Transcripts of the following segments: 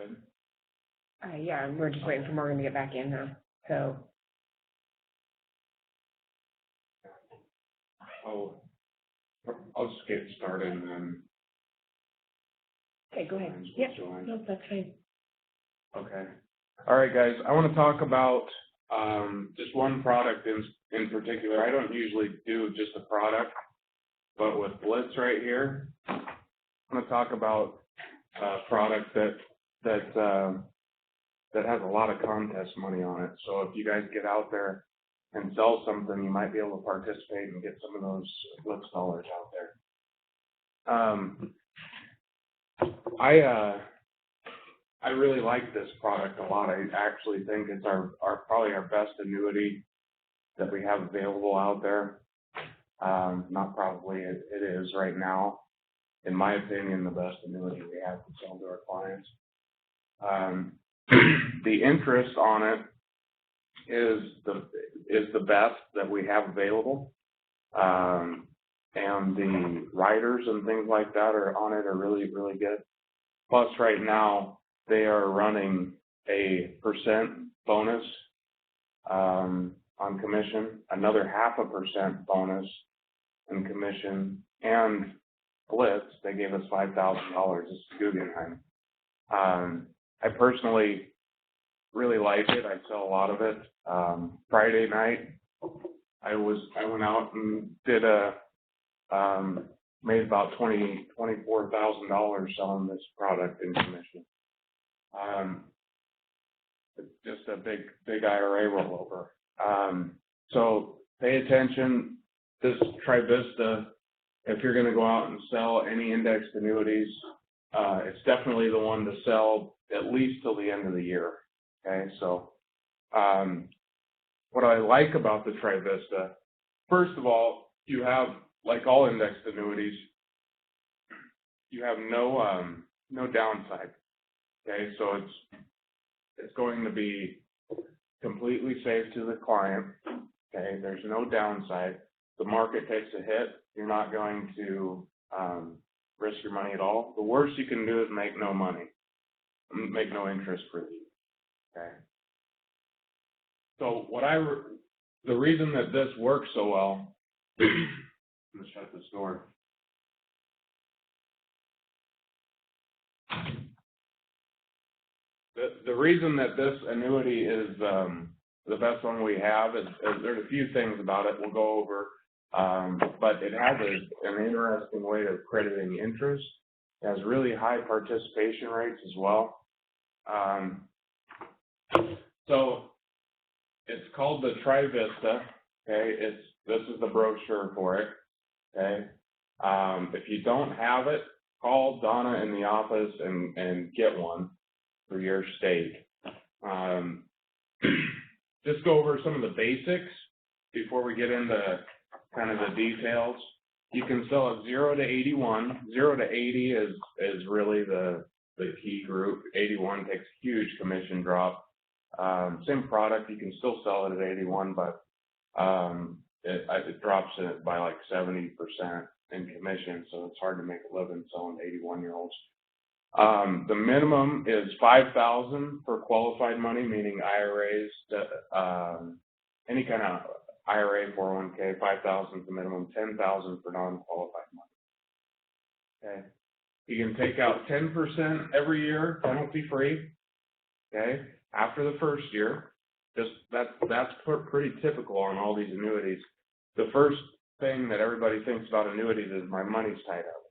Good. Yeah, we're just waiting for Morgan to get back in now. So. I'll just get started and then. Okay, go ahead. Yep. No, that's fine. Okay. All right, guys. I want to talk about just one product in particular. I don't usually do just a product, but with Blitz right here, I'm going to talk about a product that has a lot of contest money on it. So if you guys get out there and sell something, you might be able to participate and get some of those Blitz dollars out there. I really like this product a lot. I actually think it's probably our best annuity that we have available out there. Not probably, it is right now, in my opinion, the best annuity we have to sell to our clients. The interest on it is the best that we have available, and the riders and things like that are really, really good. Plus, right now they are running a % bonus on commission, another 0.5% bonus in commission, and Blitz, they gave us $5,000. It's Guggenheim. I personally really like it. I sell a lot of it. Friday night, I went out and did made about $24,000 selling this product in commission. It's just a big IRA rollover. So pay attention. This Tryvista, if you're going to go out and sell any indexed annuities, it's definitely the one to sell at least till the end of the year. Okay, so what I like about the Tryvista, first of all, you have, like all indexed annuities, you have no downside. Okay, so it's going to be completely safe to the client. Okay, there's no downside. The market takes a hit, you're not going to risk your money at all. The worst you can do is make no money, make no interest for you. Okay. So the reason that this works so well, I'm gonna shut this door. The reason that this annuity is the best one we have is there's a few things about it we'll go over, but it has an interesting way of crediting interest. It has really high participation rates as well. So it's called the Tryvista. Okay, this is the brochure for it. Okay, if you don't have it, call Donna in the office and get one for your state. Just go over some of the basics before we get into kind of the details. You can sell at 0 to 81. 0 to 80 is really the key group. 81 takes a huge commission drop. Same product, you can still sell it at 81, but it drops it by like 70% in commission, so it's hard to make a living selling to 81-year-olds. The minimum is $5,000 for qualified money, meaning IRAs, any kind of IRA, 401k, $5,000 is the minimum, $10,000 for non-qualified money. Okay, you can take out 10% every year, penalty free. Okay, after the first year, that's pretty typical on all these annuities. The first thing that everybody thinks about annuities is my money's tied up.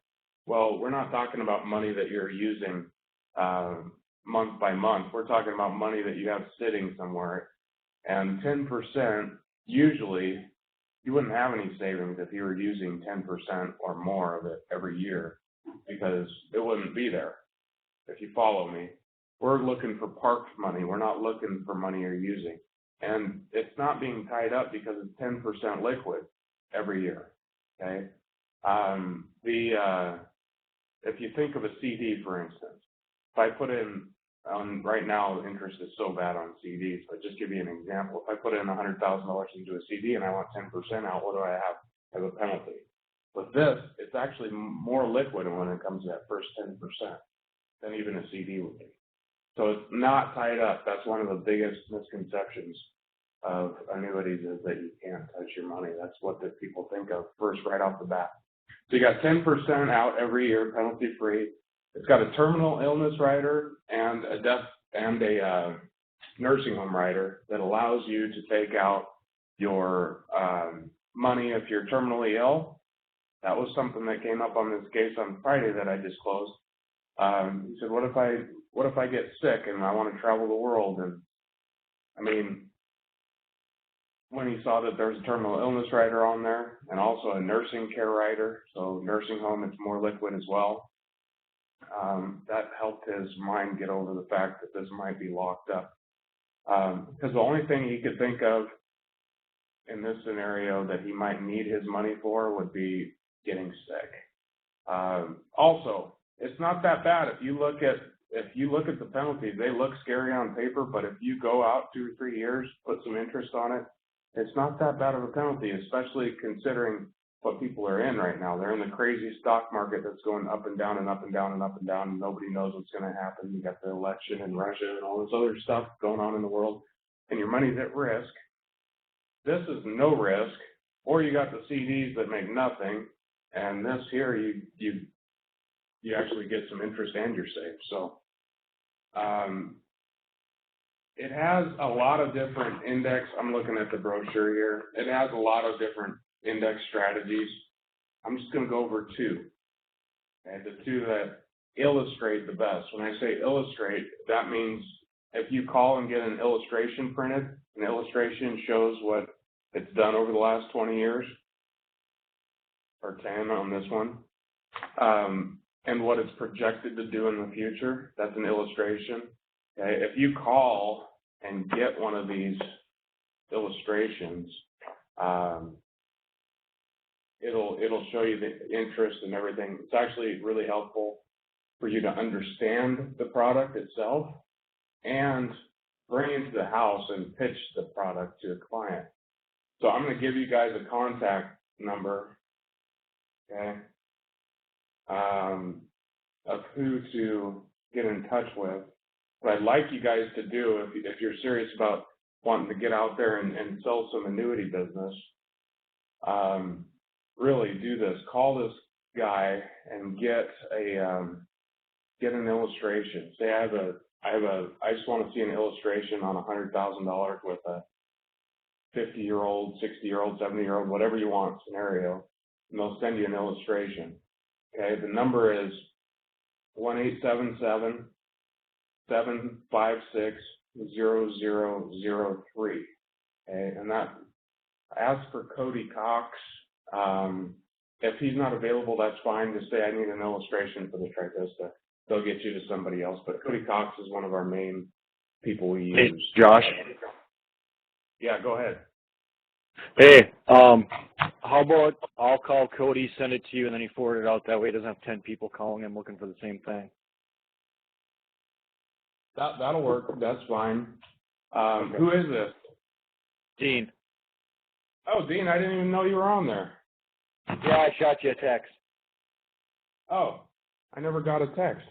Well, we're not talking about money that you're using month by month. We're talking about money that you have sitting somewhere. And 10%, usually, you wouldn't have any savings if you were using 10% or more of it every year, because it wouldn't be there. If you follow me, we're looking for parked money. We're not looking for money you're using. And it's not being tied up because it's 10% liquid every year. Okay? If you think of a CD, for instance, if I put in, right now interest is so bad on CDs, but just give you an example. If I put in $100,000 into a CD and I want 10% out, what do I have? I have a penalty. With this, it's actually more liquid when it comes to that first 10% than even a CD would be. So it's not tied up. That's one of the biggest misconceptions of annuities, is that you can't touch your money. That's what the people think of first right off the bat. So you got 10% out every year, penalty free. It's got a terminal illness rider and a death and a nursing home rider that allows you to take out your money if you're terminally ill. That was something that came up on this case on Friday that I disclosed. He said, what if I get sick and I want to travel the world? And I mean, when he saw that there's a terminal illness rider on there and also a nursing care rider, so nursing home, it's more liquid as well. That helped his mind get over the fact that this might be locked up. Because the only thing he could think of in this scenario that he might need his money for would be getting sick. Also, it's not that bad. If you look at the penalties, they look scary on paper, but if you go out 2 or 3 years, put some interest on it, it's not that bad of a penalty, especially considering what people are in right now. They're in the crazy stock market that's going up and down and up and down and up and down, and nobody knows what's going to happen. You got the election in Russia and all this other stuff going on in the world, and your money's at risk. This is no risk, or you got the CDs that make nothing, and this here, you actually get some interest and you're safe. So it has a lot of different index. I'm looking at the brochure here. It has a lot of different index strategies. I'm just going to go over 2. Okay, the 2 that illustrate the best. When I say illustrate, that means if you call and get an illustration printed, an illustration shows what it's done over the last 20 years, or 10 on this one, and what it's projected to do in the future. That's an illustration. Okay, if you call and get one of these illustrations, it'll show you the interest and everything. It's actually really helpful for you to understand the product itself and bring it to the house and pitch the product to a client. So I'm going to give you guys a contact number, okay, of who to get in touch with. What I'd like you guys to do, if you're serious about wanting to get out there and sell some annuity business, really do this. Call this guy and get an illustration. Say I just want to see an illustration on $100,000 with a 50-year-old, 60-year-old, 70-year-old, whatever you want scenario, and they'll send you an illustration. Okay, the number is 1-877-756-0003. Okay, and that, ask for Cody Cox. If he's not available, that's fine. Just say I need an illustration for the Tryvista. They'll get you to somebody else. But Cody Cox is one of our main people we use. Hey, Josh. Yeah, go ahead. Hey, how about I'll call Cody, send it to you, and then you forward it out. That way he doesn't have 10 people calling him looking for the same thing. That'll work. That's fine. Okay. Who is this? Dean. Oh, Dean, I didn't even know you were on there. Yeah, I shot you a text. Oh, I never got a text.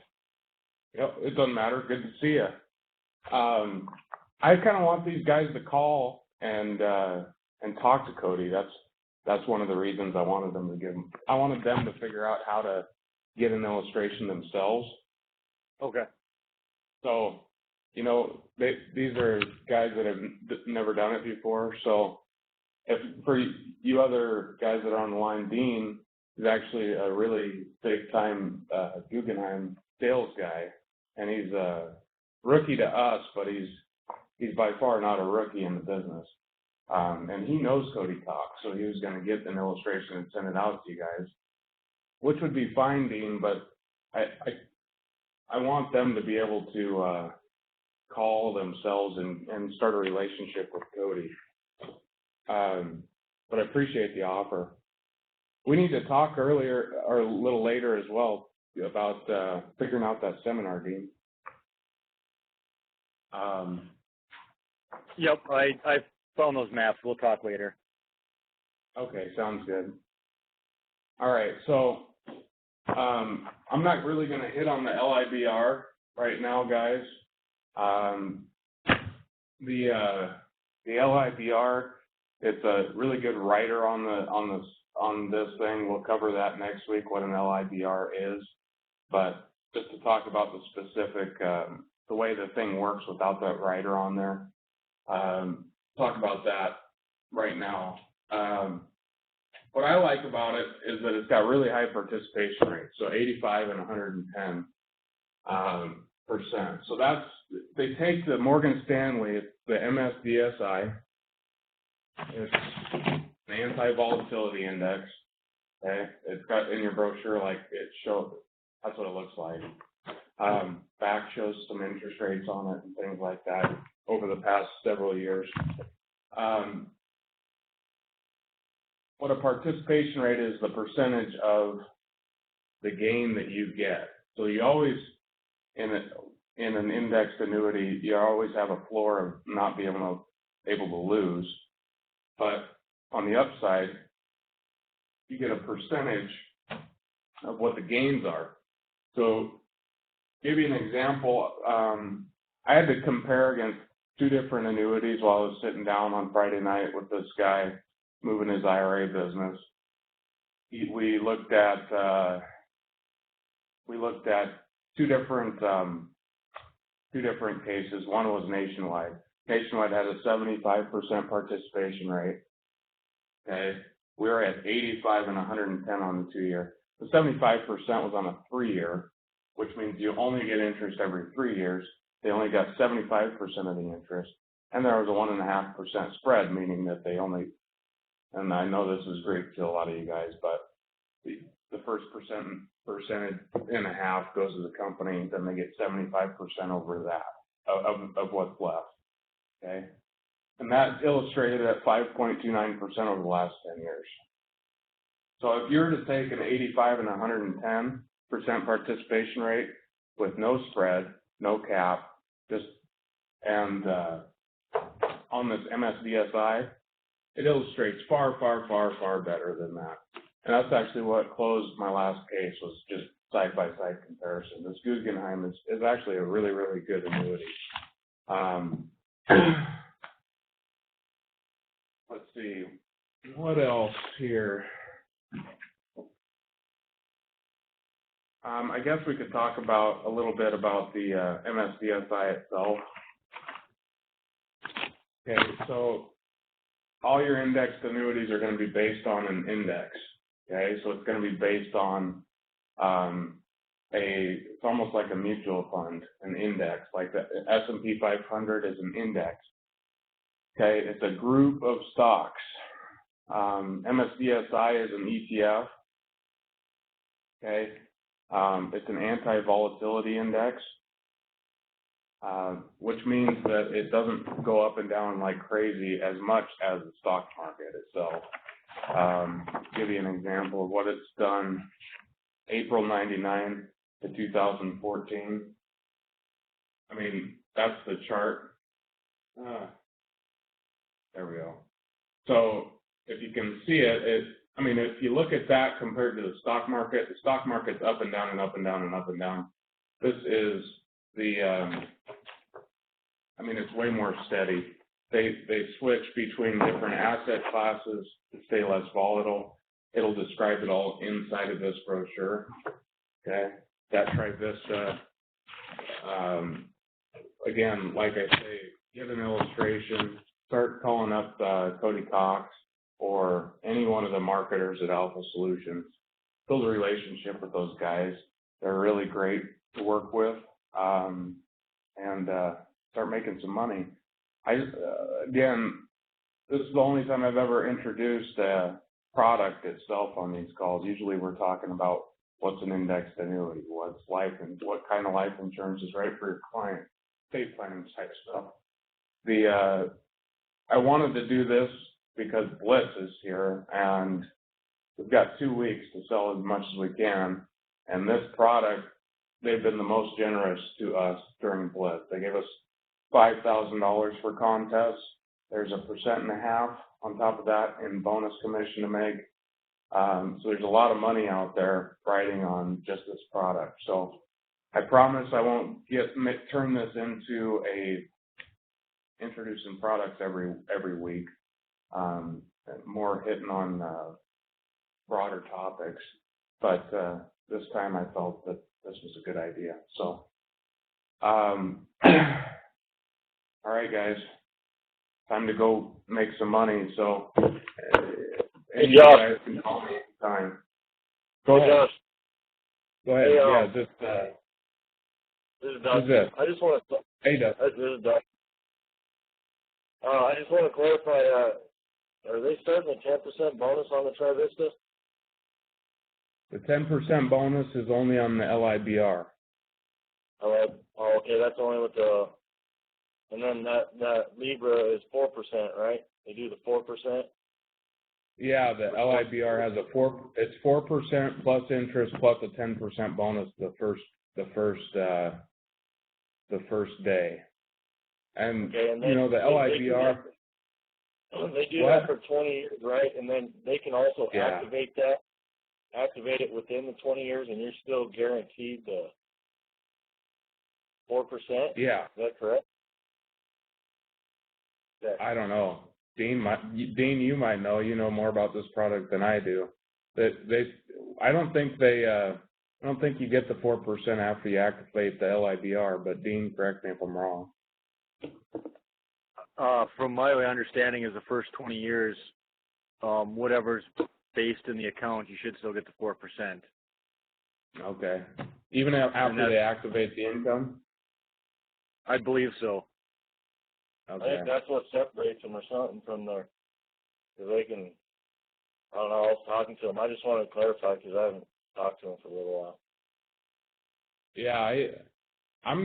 Yep, it doesn't matter. Good to see you. I kind of want these guys to call and talk to Cody. That's one of the reasons I wanted them to give him. I wanted them to figure out how to get an illustration themselves. Okay. So, you know, these are guys that have never done it before. So, if for you other guys that are on the line, Dean is actually a really big time Guggenheim sales guy, and he's a rookie to us, but he's by far not a rookie in the business. And he knows Cody Cox, so he was going to get an illustration and send it out to you guys, which would be fine, Dean, but I want them to be able to call themselves and start a relationship with Cody. But I appreciate the offer. We need to talk earlier or a little later as well about figuring out that seminar, Dean. Yep, I found those maps. We'll talk later. Okay, sounds good. All right, so I'm not really going to hit on the LIBR right now, guys. The LIBR, it's a really good writer on this thing. We'll cover that next week, what an LIBR is. But just to talk about the specific, the way the thing works without that writer on there, talk about that right now. What I like about it is that it's got really high participation rates, so 85 and 110%. So that's, they take the Morgan Stanley, it's the MSDSI, it's an anti-volatility index. Okay, it's got in your brochure, like it shows, that's what it looks like. Back shows some interest rates on it and things like that over the past several years. What a participation rate is, the percentage of the gain that you get. So you always, in an indexed annuity, you always have a floor of not being able to lose. But on the upside, you get a percentage of what the gains are. So give you an example, I had to compare against two different annuities while I was sitting down on Friday night with this guy moving his IRA business. We looked at two different cases. One was Nationwide. Nationwide had a 75% participation rate. Okay, we were at 85 and 110 on the 2-year. The 75% was on a 3-year, which means you only get interest every 3 years. They only got 75% of the interest, and there was a 1.5% spread, meaning that they only, and I know this is great to a lot of you guys, but the first percentage and a half goes to the company, then they get 75% over that of what's left. Okay, and that's illustrated at 5.29% over the last 10 years. So if you were to take an 85 and 110% participation rate with no spread, no cap, just and on this MSDSI, it illustrates far, far, far, far better than that. And that's actually what closed my last case, was just side-by-side comparison. This Guggenheim is actually a really, really good annuity. Let's see, what else here? I guess we could talk about a little bit about the MSDSI itself. Okay, so all your indexed annuities are going to be based on an index. Okay, so it's going to be based on it's almost like a mutual fund, an index, like the S&P 500 is an index. Okay, it's a group of stocks. MSDSI is an ETF. Okay, it's an anti-volatility index, which means that it doesn't go up and down like crazy as much as the stock market itself. Give you an example of what it's done. April 99 to 2014. I mean, that's the chart. There we go. So if you can see it, I mean, if you look at that compared to the stock market's up and down and up and down and up and down. This is the, I mean, it's way more steady. They switch between different asset classes to stay less volatile. It'll describe it all inside of this brochure. Okay, that Tryvista. Again, like I say, get an illustration. Start calling up Cody Cox or any one of the marketers at Alpha Solutions. Build a relationship with those guys. They're really great to work with, and start making some money. Again, this is the only time I've ever introduced a product itself on these calls. Usually we're talking about what's an indexed annuity, what's life, and what kind of life insurance is right for your client, estate planning type stuff. I wanted to do this because Blitz is here, and we've got 2 weeks to sell as much as we can. And this product, they've been the most generous to us during Blitz. They gave us $5,000 for contests. There's 1.5% on top of that in bonus commission to make. So there's a lot of money out there riding on just this product. So I promise I won't turn this into introducing products every week. More hitting on broader topics, but this time I felt that this was a good idea. So, all right, guys, time to go make some money. So, any of you guys can call me anytime. Go ahead. Josh. Go ahead. Hey, Yeah, just this is Doug. who's this? I just want to. Hey, Doug. This is Doug. I just want to clarify. Are they starting a 10% bonus on the Tryvista? The 10% bonus is only on the LIBR. Oh, okay. That's only with the. And then that Libra is 4%, right? They do the 4%. Yeah, the LIBR has it's 4% plus interest plus a 10% bonus the first day. And, Okay, and you know, the LIBR. They do What? that for 20 years, right? And then they can also activate it within the 20 years, and you're still guaranteed the 4%? Yeah. Is that correct? Yeah. I don't know. Dean, you might know. You know more about this product than I do. I don't think you get the 4% after you activate the LIBR. But Dean, correct me if I'm wrong. From my understanding is the first 20 years, whatever's based in the account, you should still get the 4%. Okay. Even after they activate the income? I believe so. Okay. I think that's what separates them or something from their, because they can, I don't know, I was talking to them. I just wanted to clarify because I haven't talked to them for a little while. Yeah, I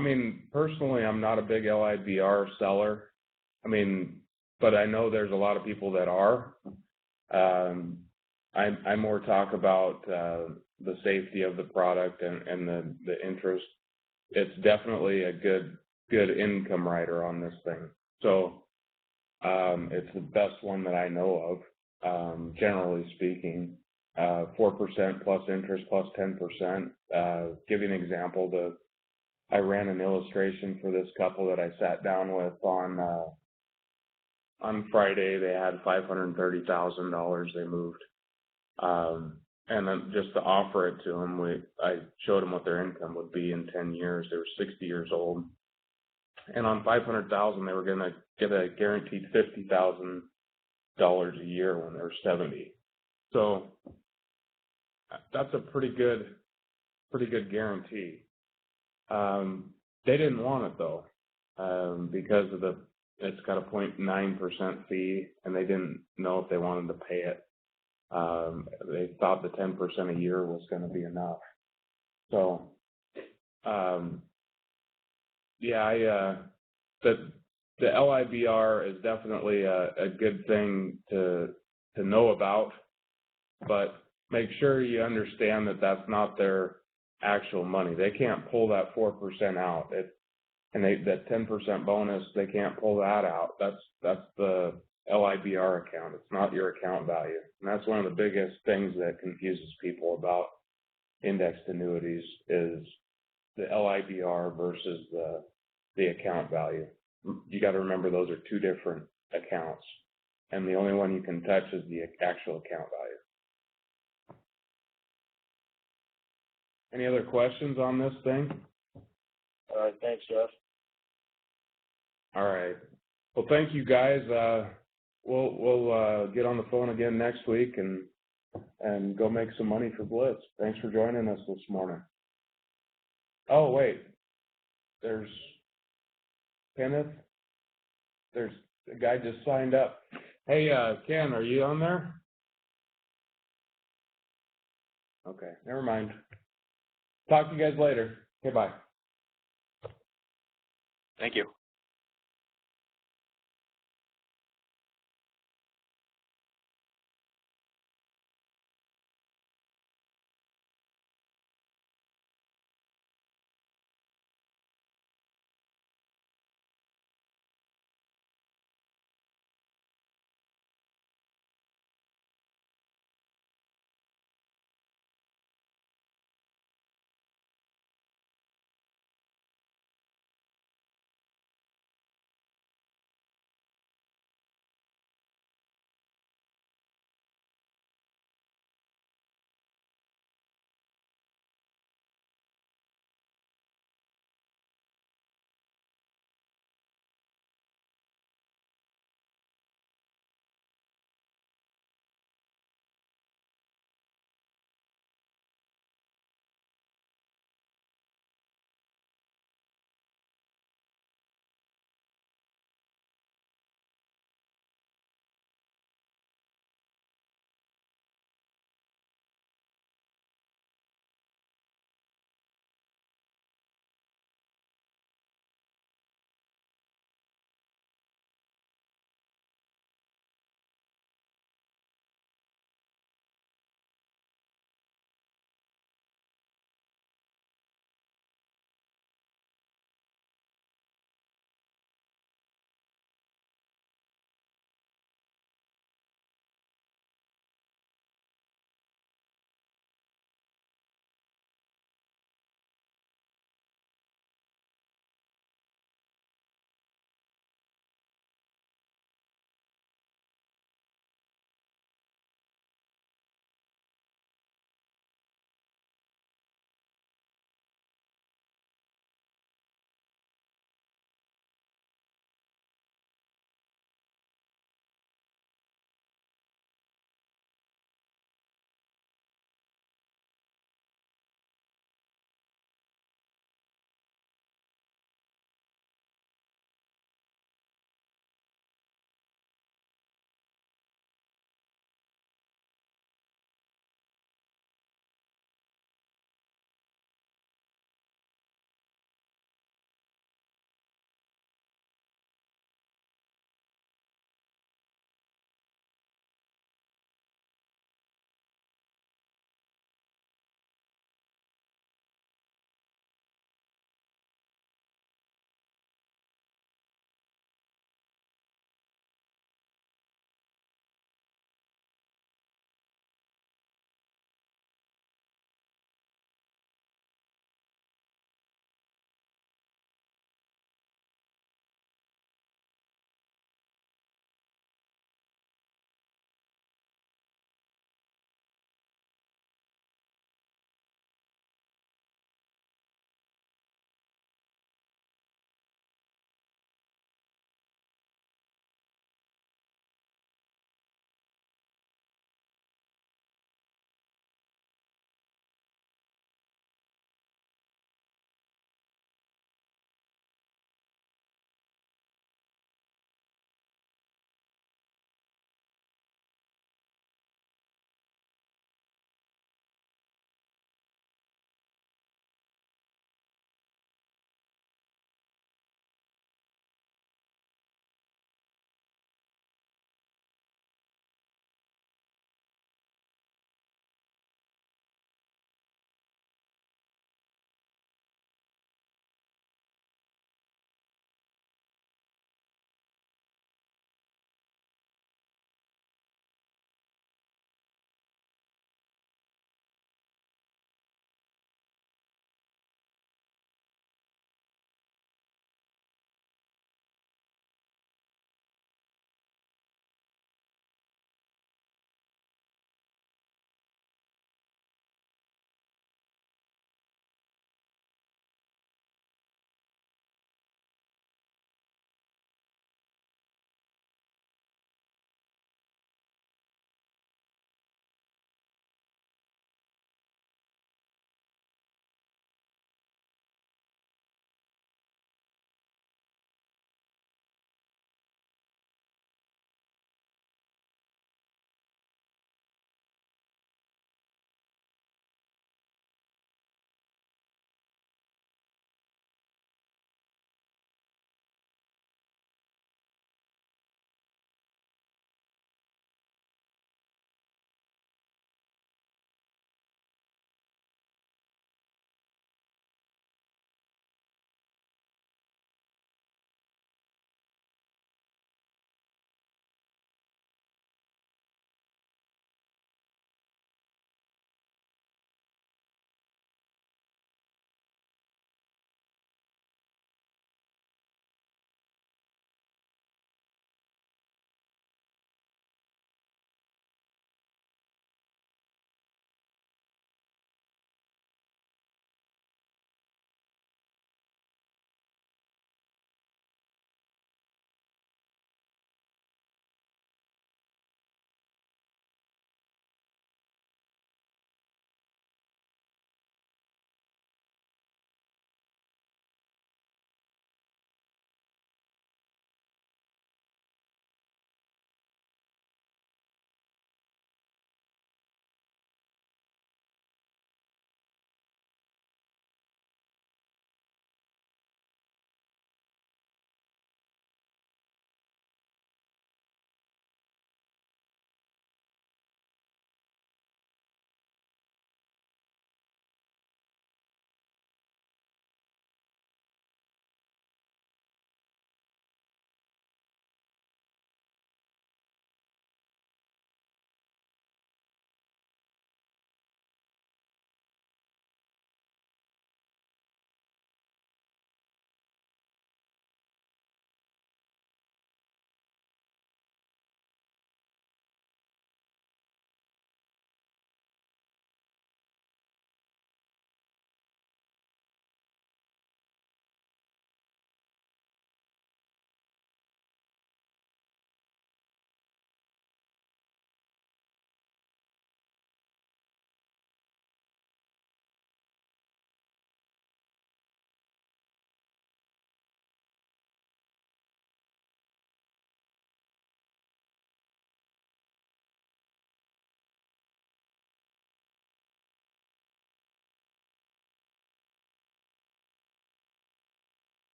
mean, personally, I'm not a big LIBR seller. I mean, but I know there's a lot of people that are. I more talk about the safety of the product and the interest. It's definitely a good income rider on this thing. So it's the best one that I know of, generally speaking. 4% plus interest plus 10%. Give you an example. I ran an illustration for this couple that I sat down with on Friday. They had $530,000 they moved. And then just to offer it to them, I showed them what their income would be in 10 years. They were 60 years old. And on $500,000, they were going to get a guaranteed $50,000 a year when they're 70. So that's a pretty good guarantee. They didn't want it though, because of it's got a 0.9% fee, and they didn't know if they wanted to pay it. They thought the 10% a year was going to be enough. So, yeah, the LIBR is definitely a good thing to know about, but make sure you understand that that's not their actual money. They can't pull that 4% out. That 10% bonus, they can't pull that out. That's the LIBR account. It's not your account value. And that's one of the biggest things that confuses people about indexed annuities is the LIBR versus the account value. You got to remember those are two different accounts, and the only one you can touch is the actual account value. Any other questions on this thing? All right, thanks, Jeff. All right. Well, thank you guys. We'll get on the phone again next week and go make some money for Blitz. Thanks for joining us this morning. Oh wait, there's Kenneth. There's a guy just signed up. Hey, Ken, are you on there? Okay, never mind. Talk to you guys later. Okay, bye. Thank you.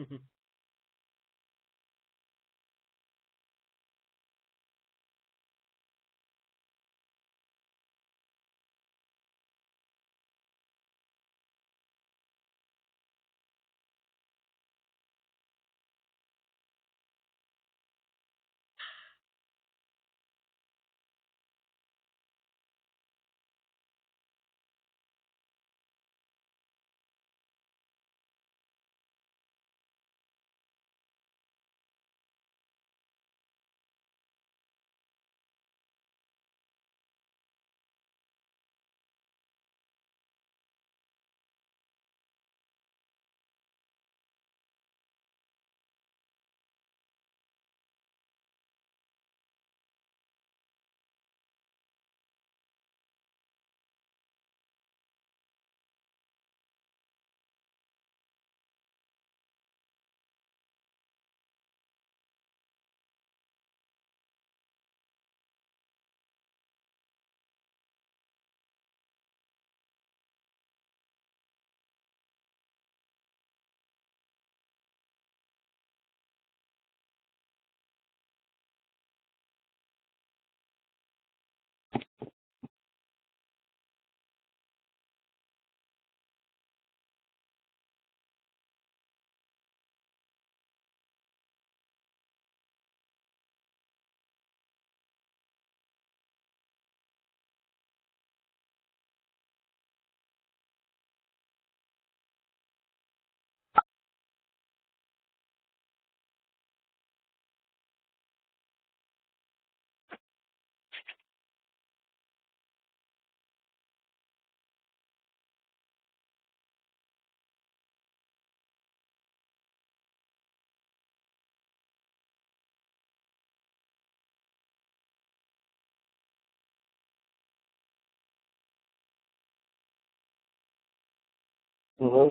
Mm-hmm. Mm-hmm.